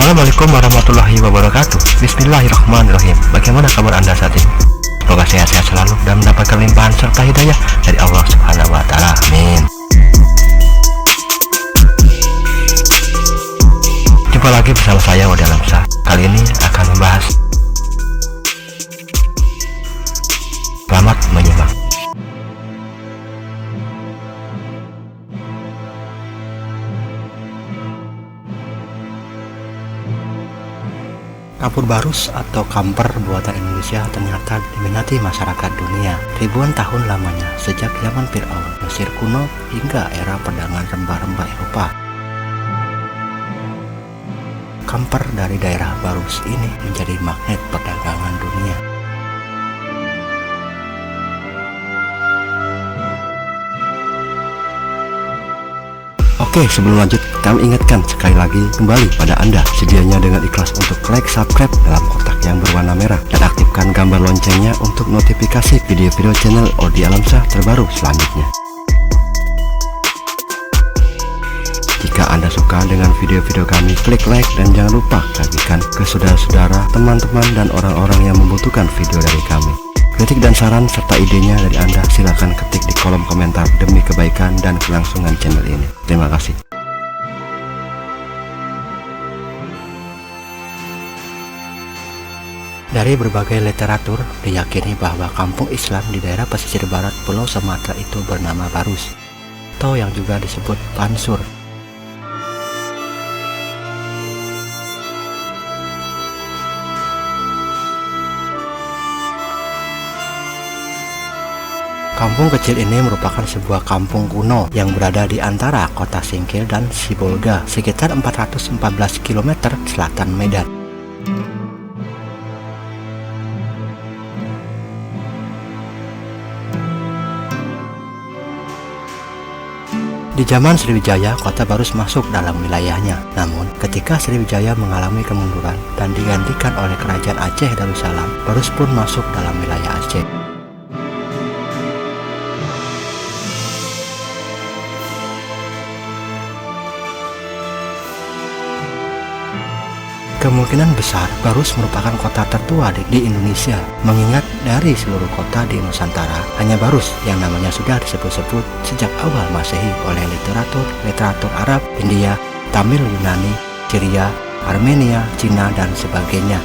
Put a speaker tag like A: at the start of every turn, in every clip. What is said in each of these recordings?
A: Assalamualaikum warahmatullahi wabarakatuh. Bismillahirrahmanirrahim. Bagaimana kabar Anda saat ini? Semoga sehat-sehat selalu dan mendapatkan limpahan serta hidayah dari Allah Subhanahu wa Ta'ala. Amin. Jumpa lagi bersama saya Wadi Alamsyah. Kali ini akan membahas selamat menyimak. Kapur barus atau kamper buatan Indonesia ternyata diminati masyarakat dunia ribuan tahun lamanya, sejak zaman Fir'aun, Mesir kuno hingga era perdagangan rempah-rempah Eropa. Kamper dari daerah barus ini menjadi magnet perdagangan dunia. Oke, sebelum lanjut, kami ingatkan sekali lagi kembali pada Anda sedianya dengan ikhlas untuk like, subscribe dalam kotak yang berwarna merah dan aktifkan gambar loncengnya untuk notifikasi video-video channel Wadi Alamsyah terbaru selanjutnya. Jika Anda suka dengan video-video kami, klik like dan jangan lupa bagikan ke saudara-saudara, teman-teman, dan orang-orang yang membutuhkan video dari kami. Kritik dan saran serta idenya dari Anda silakan ketik di kolom komentar demi kebaikan dan kelangsungan channel ini. Terima kasih. Dari berbagai literatur diyakini bahwa kampung Islam di daerah pesisir barat Pulau Sumatera itu bernama Barus, atau yang juga disebut Pansur. Kampung kecil ini merupakan sebuah kampung kuno yang berada di antara kota Singkil dan Sibolga, sekitar 414 km selatan Medan. Di zaman Sriwijaya, kota Barus masuk dalam wilayahnya. Namun, ketika Sriwijaya mengalami kemunduran dan digantikan oleh Kerajaan Aceh Darussalam, Barus pun masuk dalam wilayah Aceh. Kemungkinan besar Barus merupakan kota tertua di Indonesia, mengingat dari seluruh kota di Nusantara hanya Barus yang namanya sudah disebut-sebut sejak awal Masehi oleh literatur Arab, India, Tamil, Yunani, Syria, Armenia, Cina, dan sebagainya.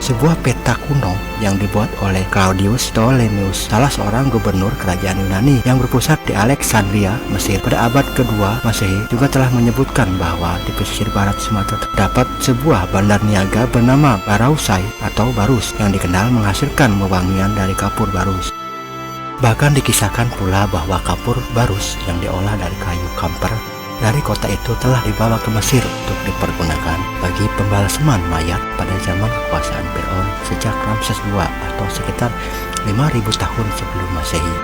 A: Sebuah peta kuno yang dibuat oleh Claudius Ptolemeus, salah seorang gubernur kerajaan Yunani yang berpusat di Alexandria, Mesir pada abad kedua Masehi, juga telah menyebutkan bahwa di pesisir barat Sumatera terdapat sebuah bandar niaga bernama Barausai atau Barus yang dikenal menghasilkan wewangian dari kapur barus. Bahkan dikisahkan pula bahwa kapur barus yang diolah dari kayu kamper dari kota itu telah dibawa ke Mesir untuk dipergunakan bagi pembalaseman mayat pada zaman kekuasaan Fir'aun sejak Ramses II atau sekitar 5.000 tahun sebelum Masehi.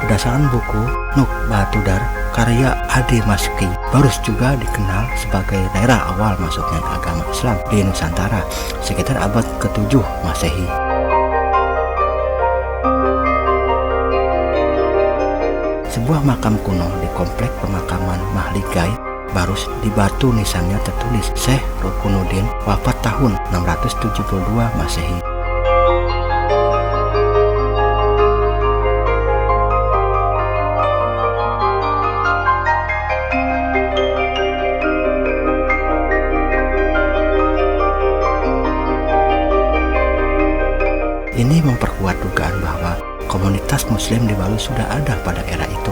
A: Berdasarkan buku Nuk Batudar karya Ade Maski, Barus juga dikenal sebagai daerah awal masuknya agama Islam di Nusantara sekitar abad ke-7 Masehi. Sebuah makam kuno di komplek pemakaman Mahligai Barus, di batu nisannya tertulis Syekh Rukunuddin, wafat tahun 672 Masehi. Ini memperkuat dugaan bahwa komunitas Muslim di Bali sudah ada pada era itu.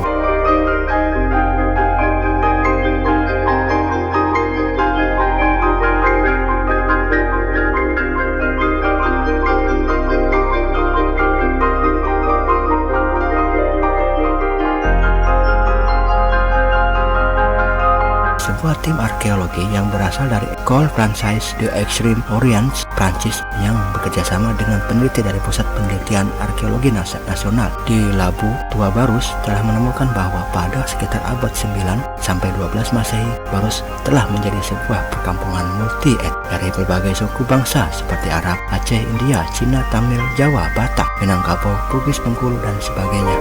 A: Sebuah tim arkeologi yang berasal dari École Française des Extrêmes Orients, Prancis, yang bekerjasama dengan peneliti dari Pusat Penelitian Arkeologi Nasional di Labu Tua Barus telah menemukan bahwa pada sekitar abad 9 sampai 12 Masehi, Barus telah menjadi sebuah perkampungan multi-et dari berbagai suku bangsa seperti Arab, Aceh, India, Cina, Tamil, Jawa, Batak, Minangkabau, Bugis, Bengkulu, dan sebagainya.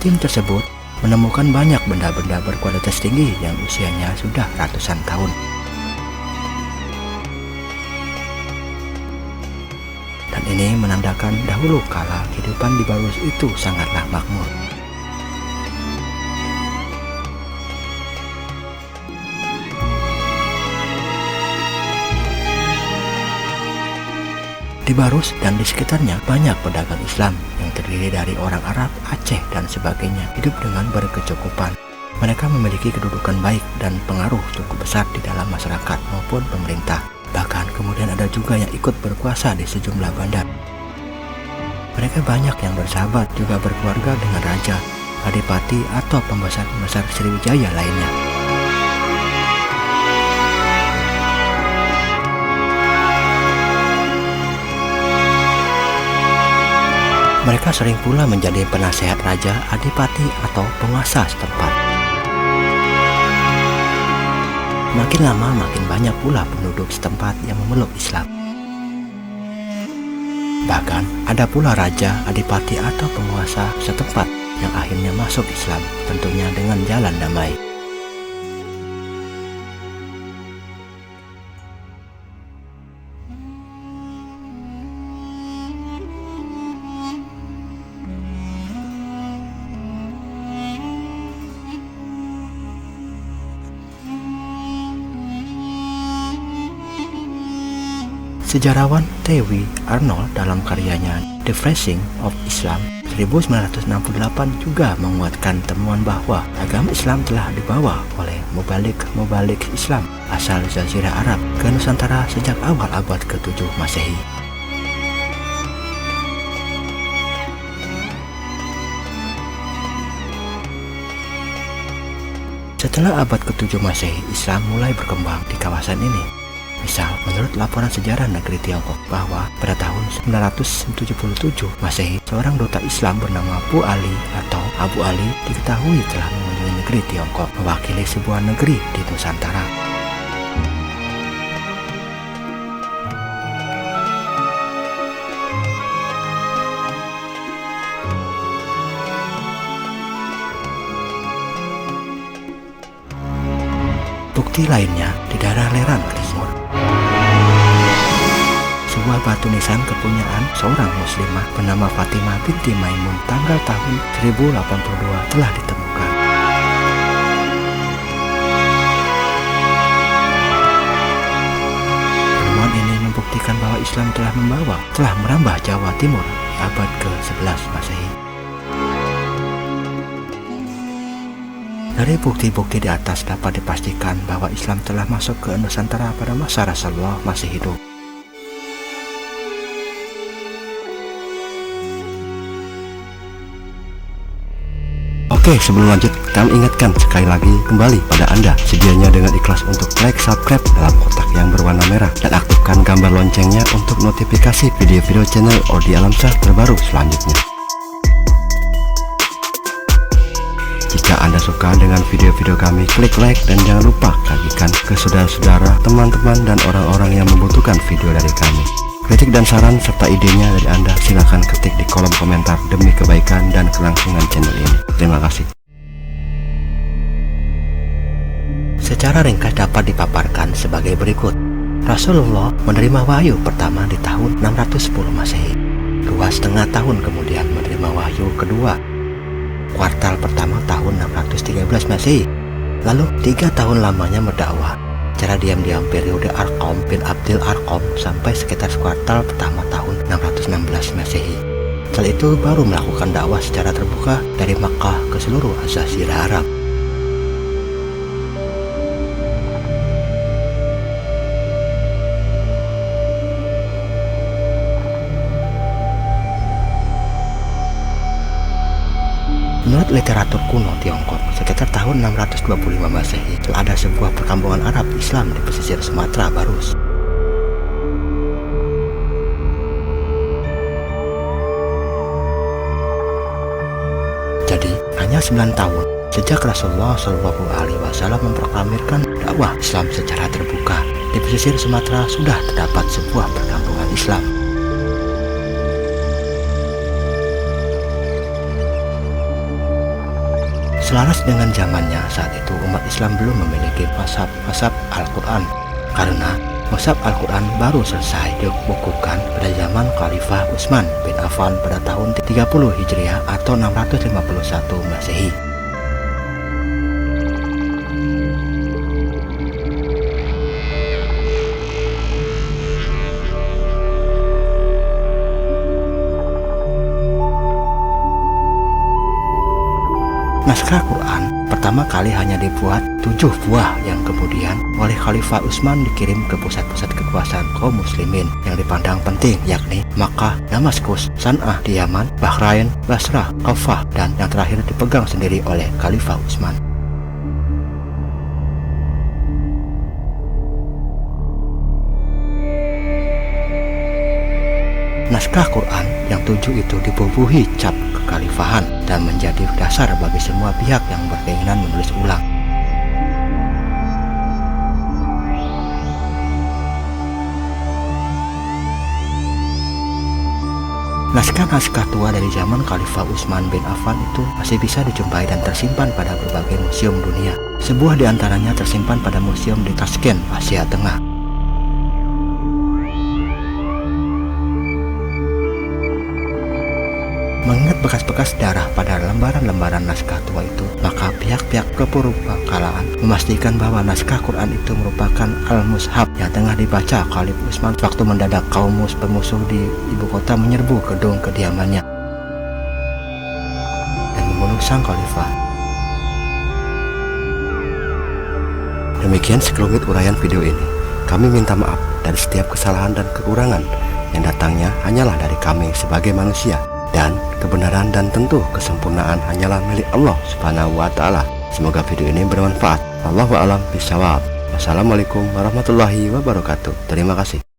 A: Tim tersebut menemukan banyak benda-benda berkualitas tinggi yang usianya sudah ratusan tahun. Dan ini menandakan dahulu kala kehidupan di Barus itu sangatlah makmur. Di Barus dan di sekitarnya banyak pedagang Islam yang terdiri dari orang Arab, Aceh, dan sebagainya hidup dengan berkecukupan. Mereka memiliki kedudukan baik dan pengaruh cukup besar di dalam masyarakat maupun pemerintah. Bahkan kemudian ada juga yang ikut berkuasa di sejumlah bandar. Mereka banyak yang bersahabat juga berkeluarga dengan raja, adipati, atau pembesar-pembesar Sriwijaya lainnya. Mereka sering pula menjadi penasehat raja, adipati, atau penguasa setempat. Makin lama makin banyak pula penduduk setempat yang memeluk Islam. Bahkan ada pula raja, adipati, atau penguasa setempat yang akhirnya masuk Islam, tentunya dengan jalan damai. Sejarawan T.W. Arnold dalam karyanya The Phrasing of Islam 1968 juga menguatkan temuan bahwa agama Islam telah dibawa oleh Mubalik Islam asal Jazirah Arab ke Nusantara sejak awal abad ke-7 Masehi. Setelah abad ke-7 Masehi, Islam mulai berkembang di kawasan ini. Misal, menurut laporan sejarah negeri Tiongkok bahwa pada tahun 977 Masehi, seorang duta Islam bernama Pu Ali atau Abu Ali diketahui telah mengunjungi negeri Tiongkok mewakili sebuah negeri di Nusantara. Bukti lainnya di daerah Leran Timur. Sebuah batu nisan kepunyaan seorang muslimah bernama Fatimah binti Maimun tanggal tahun 1082 telah ditemukan. Penemuan ini membuktikan bahwa Islam telah merambah Jawa Timur di abad ke-11 Masehi. Dari bukti-bukti di atas dapat dipastikan bahwa Islam telah masuk ke Nusantara pada masa Rasulullah masih hidup. Oke Oke, sebelum lanjut, kami ingatkan sekali lagi kembali pada Anda sedianya dengan ikhlas untuk like, subscribe dalam kotak yang berwarna merah dan aktifkan gambar loncengnya untuk notifikasi video-video channel Odi Alamsyah terbaru selanjutnya. Jika Anda suka dengan video-video kami, klik like dan jangan lupa bagikan ke saudara-saudara, teman-teman, dan orang-orang yang membutuhkan video dari kami. Kritik dan saran serta idenya dari Anda silakan ketik di kolom komentar demi kebaikan dan kelangsungan channel ini. Terima kasih. Secara ringkas dapat dipaparkan sebagai berikut. Rasulullah menerima wahyu pertama di tahun 610 Masehi. 2,5 tahun kemudian menerima wahyu kedua, kuartal pertama tahun 613 Masehi. Lalu 3 tahun lamanya berdakwah secara diam-diam periode Arqam bin Abdil Arqam sampai sekitar kuartal pertama tahun 616 Masehi. Setelah itu baru melakukan dakwah secara terbuka dari Makkah ke seluruh Jazirah Arab. Menurut literatur kuno Tiongkok, sekitar tahun 625 Masehi, ada sebuah perkampungan Arab Islam di pesisir Sumatera Barus. Jadi, hanya 9 tahun sejak Rasulullah SAW memproklamirkan dakwah Islam secara terbuka, di pesisir Sumatera sudah terdapat sebuah perkampungan Islam. Selaras dengan zamannya, saat itu umat Islam belum memiliki mushaf Al-Quran, karena mushaf Al-Quran baru selesai dibukukan pada zaman Khalifah Utsman bin Affan pada tahun 30 Hijriah atau 651 Masehi. Naskah Quran pertama kali hanya dibuat 7 buah yang kemudian oleh Khalifah Utsman dikirim ke pusat-pusat kekuasaan kaum muslimin yang dipandang penting, yakni Makkah, Damaskus, San'ah di Yaman, Bahrain, Basrah, Kufah, dan yang terakhir dipegang sendiri oleh Khalifah Utsman. Naskah Quran yang 7 itu dibubuhi cap kekhalifahan dan menjadi dasar bagi semua pihak yang berkeinginan menulis ulang. Naskah-naskah tua dari zaman Khalifah Utsman bin Affan itu masih bisa dijumpai dan tersimpan pada berbagai museum dunia. Sebuah di antaranya tersimpan pada museum di Tashkent, Asia Tengah. Mengingat bekas-bekas darah pada lembaran-lembaran naskah tua itu, maka pihak-pihak kepurbakalaan memastikan bahwa naskah Quran itu merupakan Al-Mushaf yang tengah dibaca Khalifah Utsman waktu mendadak kaum pemusuh di ibu kota menyerbu gedung kediamannya dan membunuh sang khalifah. Demikian sekelumit uraian video ini. Kami minta maaf dari setiap kesalahan dan kekurangan yang datangnya hanyalah dari kami sebagai manusia. Dan kebenaran dan tentu kesempurnaan hanyalah milik Allah Subhanahu wa Ta'ala. Semoga video ini bermanfaat. Wallahu a'lam bishawab. Wassalamualaikum warahmatullahi wabarakatuh. Terima kasih.